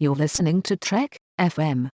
You're listening to Trek FM.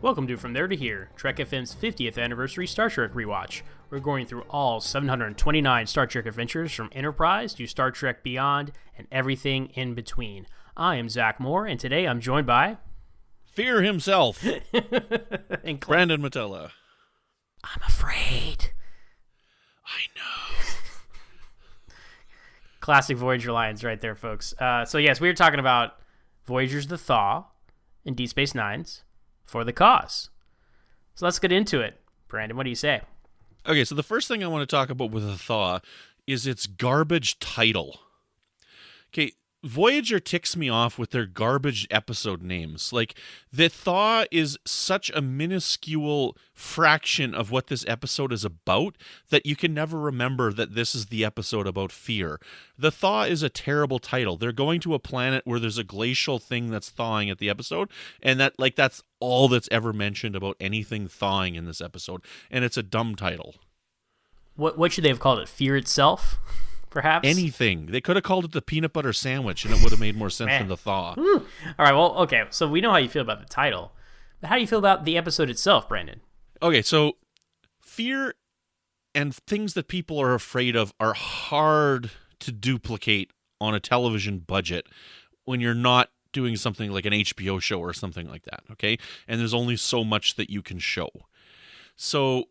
Welcome to From There to Here, Trek FM's 50th Anniversary Star Trek Rewatch. We're going through all 729 Star Trek adventures from Enterprise to Star Trek Beyond and everything in between. I am Zach Moore, and today I'm joined by... Fear himself, Brandon Mutala. I'm afraid. I know. Classic Voyager lines right there, folks. So yes, we were talking about Voyager's The Thaw and Deep Space Nine's For the Cause. So let's get into it. Brandon, what do you say? Okay, so the first thing I want to talk about with The Thaw is its garbage title. Okay, Voyager ticks me off with their garbage episode names. Like, The Thaw is such a minuscule fraction of what this episode is about that you can never remember that this is the episode about fear. The Thaw is a terrible title. They're going to a planet where there's a glacial thing that's thawing at the episode, and that's all that's ever mentioned about anything thawing in this episode, and it's a dumb title. What should they have called it? Fear itself? Perhaps? Anything. They could have called it the peanut butter sandwich, and it would have made more sense than The Thaw. All right, well, okay, so we know how you feel about the title. But how do you feel about the episode itself, Brandon? Okay, so fear and things that people are afraid of are hard to duplicate on a television budget when you're not doing something like an HBO show or something like that, okay? And there's only so much that you can show. So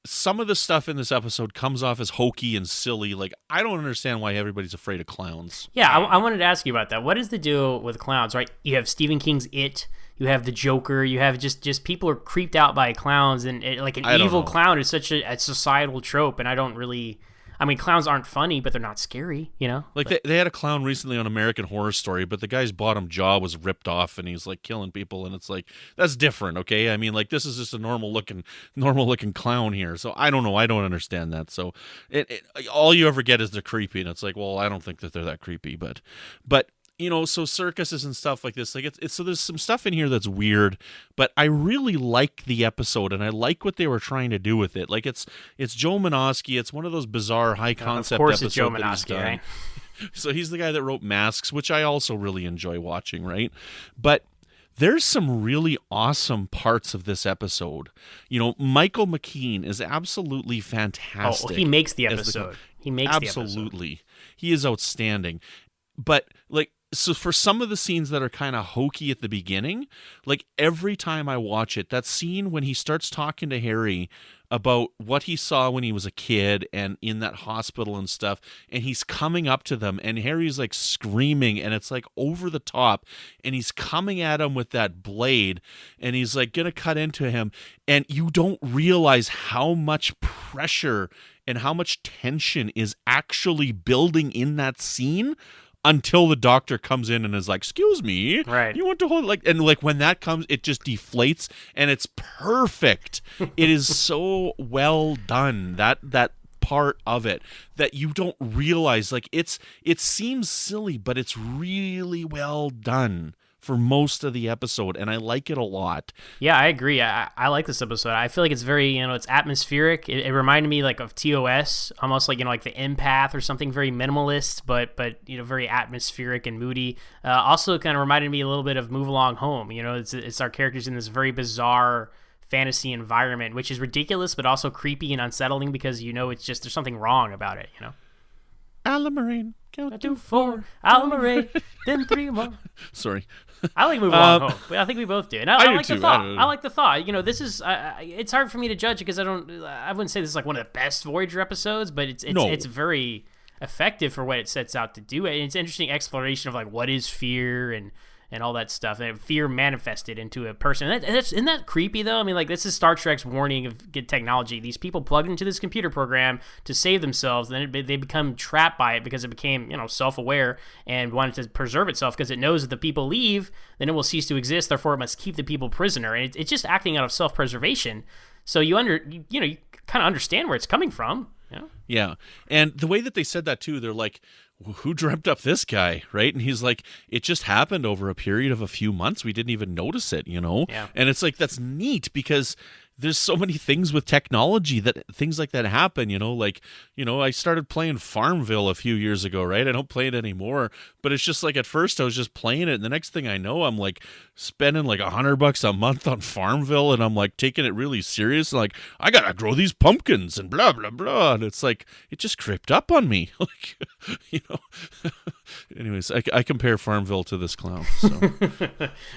some of the stuff in this episode comes off as hokey and silly. Like, I don't understand why everybody's afraid of clowns. Yeah, I wanted to ask you about that. What is the deal with clowns, right? You have Stephen King's It, you have the Joker, you have just people are creeped out by clowns, and like an evil clown is such a societal trope, and I don't really... I mean, clowns aren't funny, but they're not scary, you know? Like, they had a clown recently on American Horror Story, but the guy's bottom jaw was ripped off, and he's, like, killing people, and it's like, that's different, okay? I mean, like, this is just a normal-looking clown here, so I don't know. I don't understand that. So all you ever get is they're creepy, and it's like, well, I don't think that they're that creepy, but you know, so circuses and stuff like this, like it's so there's some stuff in here that's weird, but I really like the episode, and I like what they were trying to do with it. Like, it's Joe Menosky. It's one of those bizarre high concept episodes it's Joe that he's done. Right? So he's the guy that wrote Masks, which I also really enjoy watching, right? But there's some really awesome parts of this episode. You know, Michael McKean is absolutely fantastic. Oh, he makes the episode. Absolutely. He is outstanding. But, like, so for some of the scenes that are kind of hokey at the beginning, like, every time I watch it, that scene when he starts talking to Harry about what he saw when he was a kid and in that hospital and stuff, and he's coming up to them, and Harry's, like, screaming, and it's, like, over the top, and he's coming at him with that blade, and he's, like, gonna cut into him, and you don't realize how much pressure and how much tension is actually building in that scene until the doctor comes in and is like, excuse me, right? You want to hold, like, and like when that comes, it just deflates, and it's perfect. It is so well done, that part of it, that you don't realize, like, it seems silly, but it's really well done for most of the episode, and I like it a lot. Yeah, I agree. I like this episode. I feel like it's very, it's atmospheric. It reminded me, like, of TOS, almost like, like the Empath or something, very minimalist, but very atmospheric and moody. Also kind of reminded me a little bit of Move Along Home. It's our characters in this very bizarre fantasy environment, which is ridiculous, but also creepy and unsettling because, it's just, there's something wrong about it, Alamarine, count to 4. Alamarine, then 3 more. Sorry. I like Move Along Home. I think we both do. And I do like too. The Thaw. I like The Thaw. This is, it's hard for me to judge because I wouldn't say this is like one of the best Voyager episodes, but it's very effective for what it sets out to do. And it's an interesting exploration of, like, what is fear and all that stuff. And fear manifested into a person. Isn't that creepy, though? I mean, like, this is Star Trek's warning of good technology. These people plugged into this computer program to save themselves, and then they become trapped by it because it became, self-aware and wanted to preserve itself because it knows that the people leave, then it will cease to exist. Therefore, it must keep the people prisoner. And it's just acting out of self-preservation. So you kind of understand where it's coming from. Yeah. And the way that they said that too, they're like, who dreamt up this guy, right? And he's like, it just happened over a period of a few months. We didn't even notice it, Yeah. And it's like, that's neat because there's so many things with technology that things like that happen, I started playing Farmville a few years ago, right? I don't play it anymore, but it's just like at first I was just playing it, and the next thing I know, I'm like spending like $100 a month on Farmville, and I'm like taking it really serious, and like I gotta grow these pumpkins and blah blah blah, and it's like it just crept up on me, Anyways, I compare Farmville to this clown, so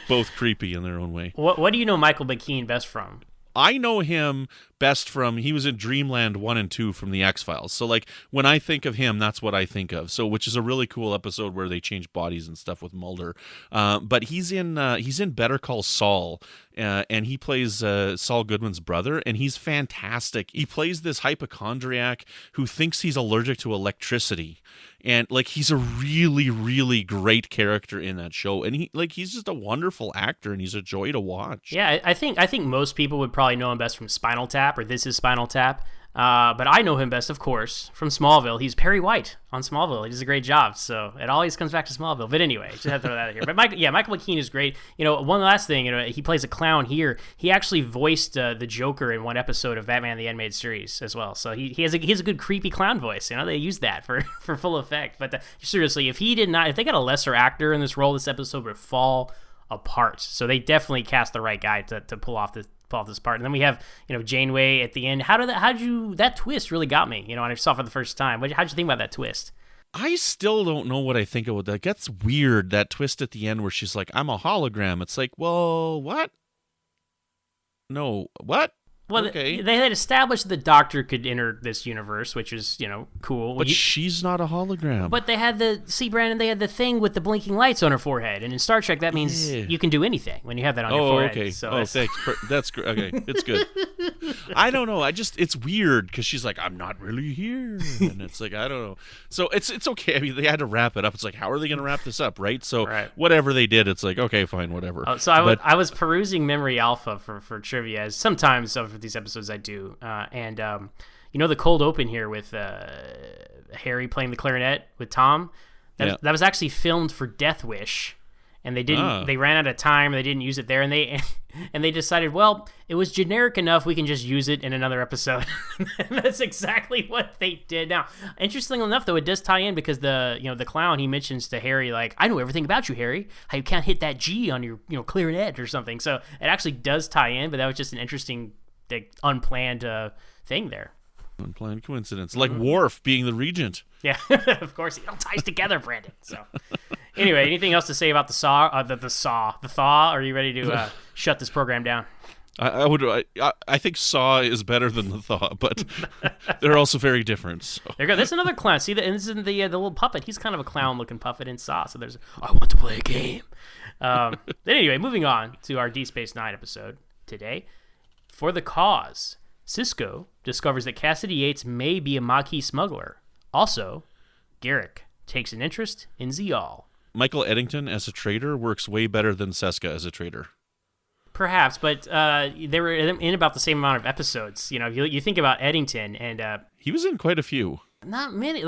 both creepy in their own way. What do you know Michael McKean best from? I know him best from, he was in Dreamland 1 and 2 from the X-Files. So like when I think of him, that's what I think of. So which is a really cool episode where they change bodies and stuff with Mulder. But he's in Better Call Saul, and he plays Saul Goodman's brother, and he's fantastic. He plays this hypochondriac who thinks he's allergic to electricity. And like he's a really, really great character in that show, and he's just a wonderful actor, and he's a joy to watch. Yeah, I think most people would probably know him best from Spinal Tap or This Is Spinal Tap, but I know him best, of course, from Smallville. He's Perry White on Smallville. He does a great job, so it always comes back to Smallville. But anyway, just have to throw that out here. But Michael McKean is great. One last thing, he plays a clown here. He actually voiced the Joker in one episode of Batman the Animated Series as well. So he has a good creepy clown voice. They use that for full effect. But seriously, if they got a lesser actor in this role, this episode would fall apart. So they definitely cast the right guy to pull off this part. And then we have Janeway at the end. That twist really got me, and I saw it for the first time. How'd you think about that twist? I still don't know what I think of that. Gets weird, that twist at the end where she's like, I'm a hologram. It's like, well, what? No, what? Well, okay. They had established the Doctor could enter this universe, which is, cool. But she's not a hologram. But they had Brandon, they had the thing with the blinking lights on her forehead. And in Star Trek, that means you can do anything when you have that on your forehead. Okay. So thanks. That's great. Okay, it's good. I don't know. It's weird because she's like, I'm not really here. And it's like, I don't know. So it's okay. I mean, they had to wrap it up. It's like, how are they going to wrap this up, right? So whatever they did, it's like, okay, fine, whatever. I was perusing Memory Alpha for trivia, as sometimes over these episodes I do. The cold open here with Harry playing the clarinet with Tom, that was actually filmed for Death Wish. And they didn't. They ran out of time. They didn't use it there, and they decided, well, it was generic enough. We can just use it in another episode. That's exactly what they did. Now, interestingly enough, though, it does tie in because the clown, he mentions to Harry, like, I know everything about you, Harry. How you can't hit that G on your clarinet or something. So it actually does tie in, but that was just an interesting, unplanned thing there. Unplanned coincidence, like Worf being the regent. Yeah, of course, it all ties together, Brandon. So, anyway, anything else to say about the Thaw? Are you ready to shut this program down? I think Saw is better than the Thaw, but they're also very different. So. There you go. There's another clown. See, this is the little puppet. He's kind of a clown-looking puppet in Saw. So I want to play a game. But anyway, moving on to our Deep Space Nine episode today. For the Cause, Sisko discovers that Cassidy Yates may be a Maquis smuggler. Also, Garak takes an interest in Zial. Michael Eddington as a traitor works way better than Seska as a traitor. Perhaps, but they were in about the same amount of episodes. You think about Eddington, and he was in quite a few. Not many.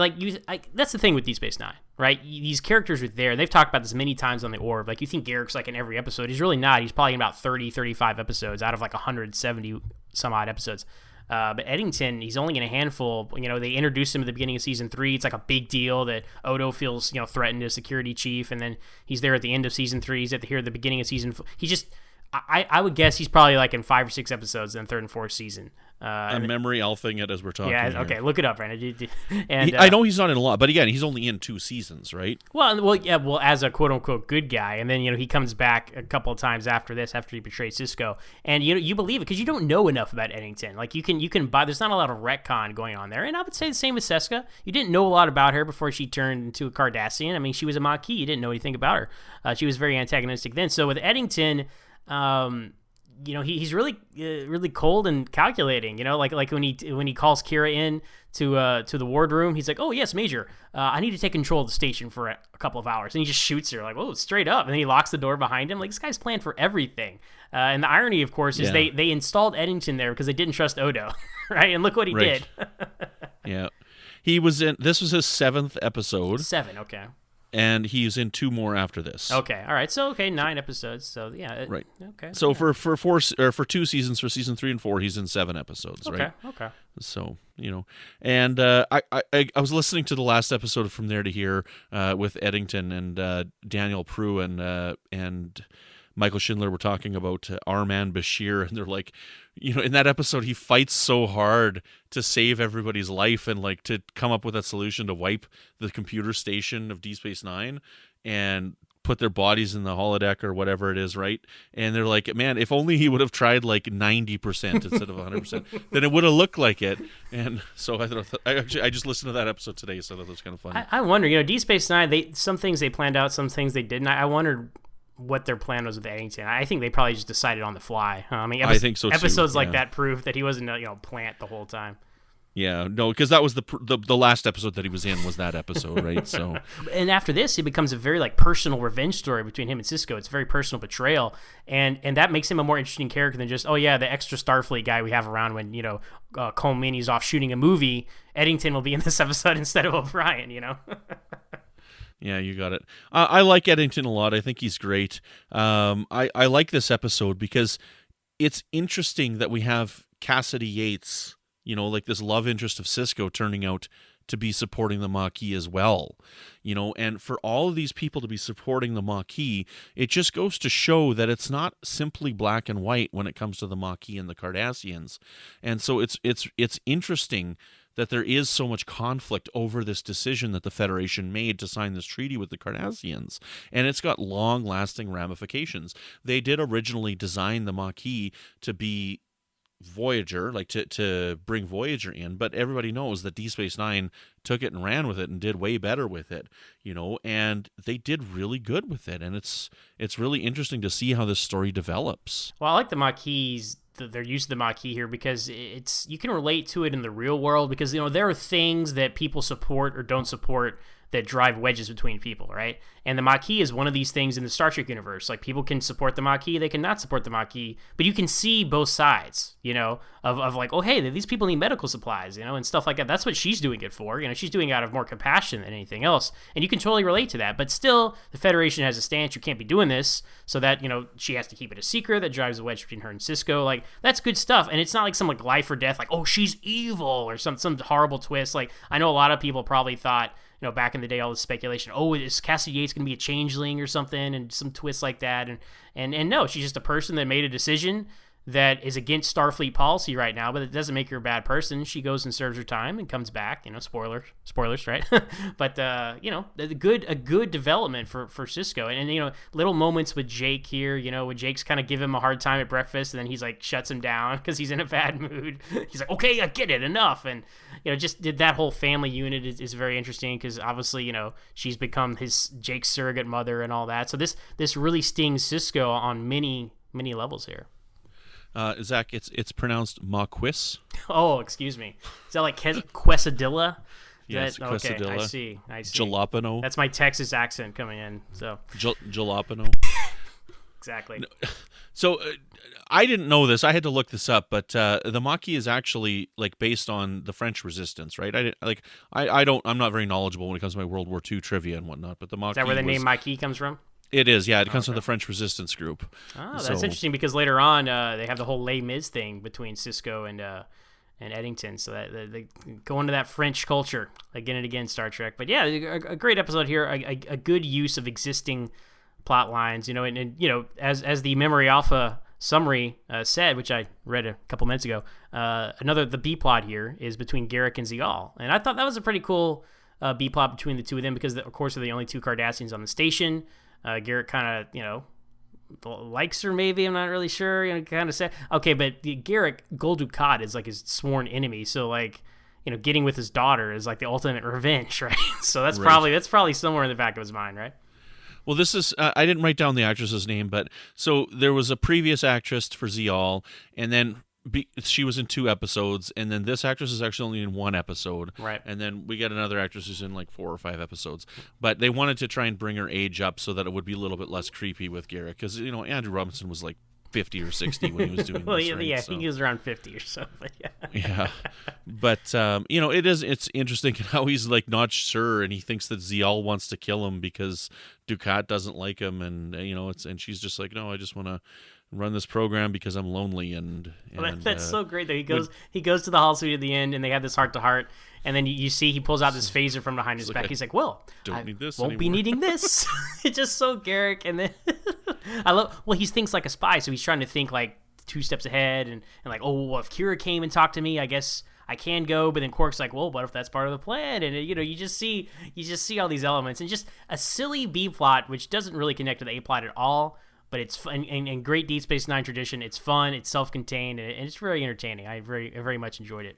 That's the thing with Deep Space Nine, right? These characters are there. They've talked about this many times on the Orb. Like, you think Garak's like in every episode. He's really not. He's probably in about 30, 35 episodes out of like 170 some odd episodes. But Eddington, he's only in a handful. They introduced him at the beginning of season 3. It's like a big deal that Odo feels, threatened as security chief, and then he's there at the end of season 3. He's here at the beginning of season 4. He just, I would guess he's probably like in 5 or 6 episodes in the 3rd and 4th season. I'm memory alphing it as we're talking. Yeah, okay, look it up, Brandon. And I know he's not in a lot, but again, he's only in 2 seasons, right? Well, as a quote unquote good guy, and then he comes back a couple of times after this, after he betrays Sisko, and you believe it because you don't know enough about Eddington. Like you can buy. There's not a lot of retcon going on there, and I would say the same with Seska. You didn't know a lot about her before she turned into a Cardassian. I mean, she was a Maquis. You didn't know anything about her. She was very antagonistic then. So with Eddington, he's really really cold and calculating. Like when he calls Kira in to the wardroom, he's like, "Oh yes, Major, I need to take control of the station for a couple of hours," and he just shoots her like, "Oh, straight up," and then he locks the door behind him. Like, this guy's planned for everything. And the irony, of course, is they installed Eddington there because they didn't trust Odo, right? And look what he did. Yeah, he was in. This was his 7th episode. 7, okay. And he's in 2 more after this. Okay, all right. So 9 episodes. So yeah, right. Okay. So for 2 seasons, for season 3 and 4, he's in 7 episodes. Right. Okay. So and I was listening to the last episode from There to Here with Eddington and Daniel Prue and Michael Schindler were talking about our man Bashir, and they're like, in that episode he fights so hard to save everybody's life and like to come up with that solution to wipe the computer station of Deep Space Nine and put their bodies in the holodeck or whatever it is, right? And they're like, man, if only he would have tried like 90% instead of 100%, then it would have looked like it. And so I just listened to that episode today, so that was kind of funny. I wonder, Deep Space Nine, some things they planned out, some things they didn't. I wondered what their plan was with Eddington. I think they probably just decided on the fly. I think so too. Episodes like that prove that he wasn't a plant the whole time. Yeah, no, because that was the last episode that he was in was that episode, right? So, and after this, it becomes a very personal revenge story between him and Sisko. It's a very personal betrayal, and that makes him a more interesting character than just the extra Starfleet guy we have around when Cole Meany's off shooting a movie. Eddington will be in this episode instead of O'Brien. Yeah, you got it. I like Eddington a lot. I think he's great. I like this episode because it's interesting that we have Cassidy Yates, like this love interest of Sisko, turning out to be supporting the Maquis as well. And for all of these people to be supporting the Maquis, it just goes to show that it's not simply black and white when it comes to the Maquis and the Cardassians. And so it's interesting that there is so much conflict over this decision that the Federation made to sign this treaty with the Cardassians. And it's got long-lasting ramifications. They did originally design the Maquis to be Voyager, like to bring Voyager in, but everybody knows that Deep Space Nine took it and ran with it and did way better with it, and they did really good with it. And it's really interesting to see how this story develops. Well, I like the Maquis, their use of the Maquis here, because you can relate to it in the real world, because there are things that people support or don't support that drive wedges between people, right? And the Maquis is one of these things in the Star Trek universe. Like, people can support the Maquis, they can not support the Maquis, but you can see both sides, of like, oh, hey, these people need medical supplies, and stuff like that. That's what she's doing it for. She's doing it out of more compassion than anything else, and you can totally relate to that. But still, the Federation has a stance, you can't be doing this, so that, she has to keep it a secret. That drives a wedge between her and Sisko. Like, that's good stuff, and it's not like some life or death, like, oh, she's evil, or some horrible twist. Like, I know a lot of people probably thought, back in the day, all this speculation, oh, is Cassidy Yates going to be a changeling or something, and some twists like that. And no, she's just a person that made a decision that is against Starfleet policy right now, but it doesn't make her a bad person. She goes and serves her time and comes back. Spoilers, right? But a good development for Sisko, and little moments with Jake here. When Jake's kind of give him a hard time at breakfast, and then he's like shuts him down because he's in a bad mood. He's like, okay, I get it, enough, and just did that whole family unit is very interesting, because obviously she's become Jake's surrogate mother and all that. So this really stings Sisko on many levels here. Zach, it's pronounced Maquis. Oh, excuse me. Is that like quesadilla? Yes, quesadilla. Okay, I see. Jalapeno. That's my Texas accent coming in. So jalapeno. Exactly. No, so I didn't know this. I had to look this up, but the Maquis is actually based on the French Resistance, right? I'm not very knowledgeable when it comes to my World War II trivia and whatnot, but the Maquis. Is that where the name Maquis comes from? It is, yeah. It comes from the French Resistance group. Oh, that's interesting, because later on they have the whole Les Mis thing between Sisko and Eddington, so that they go into that French culture again and again. Star Trek, but yeah, a great episode here. A good use of existing plot lines, and as the Memory Alpha summary said, which I read a couple minutes ago. The B plot here is between Garak and Ziyal, and I thought that was a pretty cool B plot between the two of them, because of course they're the only two Cardassians on the station. Garak kind of, likes her, maybe. I'm not really sure. Kind of sad. Okay, but Garak, Gul Dukat is his sworn enemy. So getting with his daughter is the ultimate revenge, right? So that's right. probably somewhere in the back of his mind, right? Well, this is I didn't write down the actress's name, but so there was a previous actress for Zial, and then she was in 2 episodes, and then this actress is actually only in 1 episode. Right. And then we got another actress who's in like 4 or 5 episodes. But they wanted to try and bring her age up so that it would be a little bit less creepy with Garrett, because Andrew Robinson was like 50 or 60 when he was doing well, this. yeah, right? I think he was around 50 or so. But yeah. Yeah, but it's interesting how he's like not sure, and he thinks that Zial wants to kill him because Dukat doesn't like him, and and she's just like, no, I just want to run this program because I'm lonely, and that's so great that he goes to the hall suite at the end, and they have this heart to heart, and then you see he pulls out this phaser from behind his back. He's like, well, don't need this won't anymore. be needing this. It's just so Garrick. And then he thinks like a spy, so he's trying to think like 2 steps ahead, and like, oh, well, if Kira came and talked to me, I guess I can go. But then Quark's like, well, what if that's part of the plan? And you just see all these elements, and just a silly B plot which doesn't really connect to the A plot at all. But it's fun, and great Deep Space Nine tradition. It's fun, it's self-contained, and it's very entertaining. I very much enjoyed it.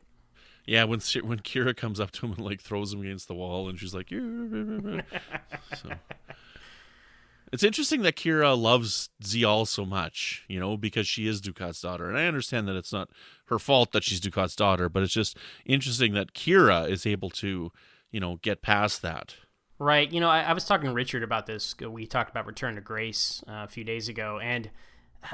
Yeah, when Kira comes up to him and like throws him against the wall, and she's like, so. It's interesting that Kira loves Zial so much, because she is Dukat's daughter, and I understand that it's not her fault that she's Dukat's daughter, but it's just interesting that Kira is able to, get past that. Right. I was talking to Richard about this. We talked about Return to Grace a few days ago, and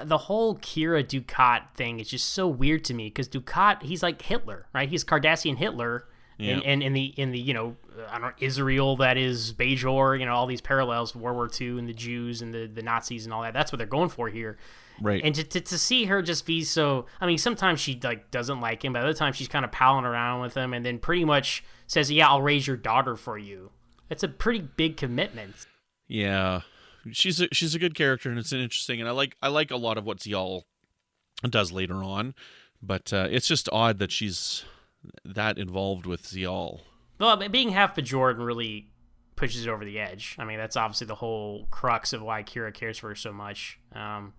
the whole Kira Dukat thing is just so weird to me, because Dukat, he's like Hitler, right? He's Cardassian Hitler, yeah. and in the I don't know, Israel, that is Bajor, all these parallels, World War II and the Jews and the Nazis and all that. That's what they're going for here. Right. And to see her just be so, I mean, sometimes she like doesn't like him, but other times she's kind of palling around with him, and then pretty much says, yeah, I'll raise your daughter for you. It's a pretty big commitment. Yeah, she's a good character, and it's interesting, and I like a lot of what Zial does later on, but it's just odd that she's that involved with Zial. Well, being half Bajoran really pushes it over the edge. I mean, that's obviously the whole crux of why Kira cares for her so much, and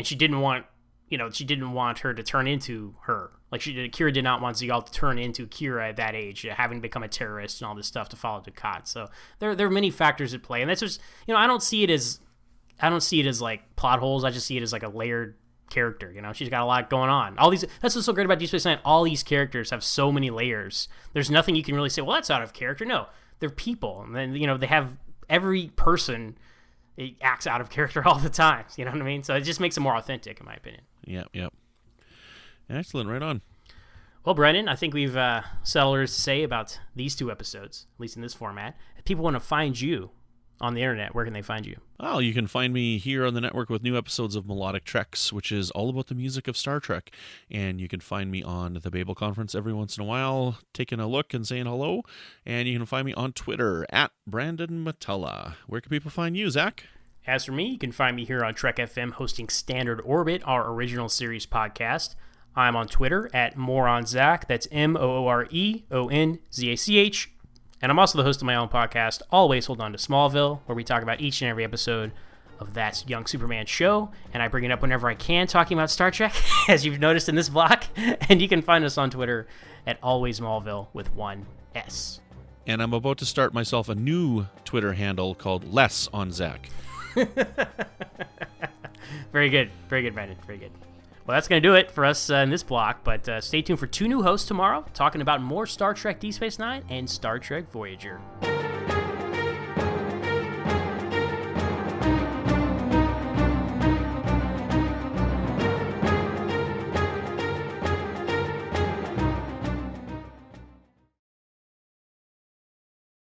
she didn't want her to turn into her. Like Kira did not want Zial to turn into Kira at that age, having become a terrorist and all this stuff to follow Dukat. So there are many factors at play, and that's just I don't see it as like plot holes. I just see it as like a layered character. She's got a lot going on. That's what's so great about Deep Space Nine. All these characters have so many layers. There's nothing you can really say, well, that's out of character. No, they're people, and then they have every person. It acts out of character all the time. You know what I mean? So it just makes it more authentic, in my opinion. Yep. Excellent. Right on. Well, Brendan, I think we've said all there is to say about these 2 episodes, at least in this format. If people want to find you on the internet, where can they find you? Well, you can find me here on the network with new episodes of Melodic Treks, which is all about the music of Star Trek. And you can find me on the Babel Conference every once in a while, taking a look and saying hello. And you can find me on Twitter at Brandon-Mutala. Where can people find you, Zach? As for me, you can find me here on Trek FM hosting Standard Orbit, our original series podcast. I'm on Twitter at MooreOnZach. That's MooreOnZach. And I'm also the host of my own podcast, Always Hold On to Smallville, where we talk about each and every episode of that Young Superman show. And I bring it up whenever I can, talking about Star Trek, as you've noticed in this block. And you can find us on Twitter at Always Smallville with 1 S. And I'm about to start myself a new Twitter handle called Less on Zach. Very good, Brandon. Very good. Well, that's going to do it for us in this block, but stay tuned for 2 new hosts tomorrow, talking about more Star Trek Deep Space Nine and Star Trek Voyager.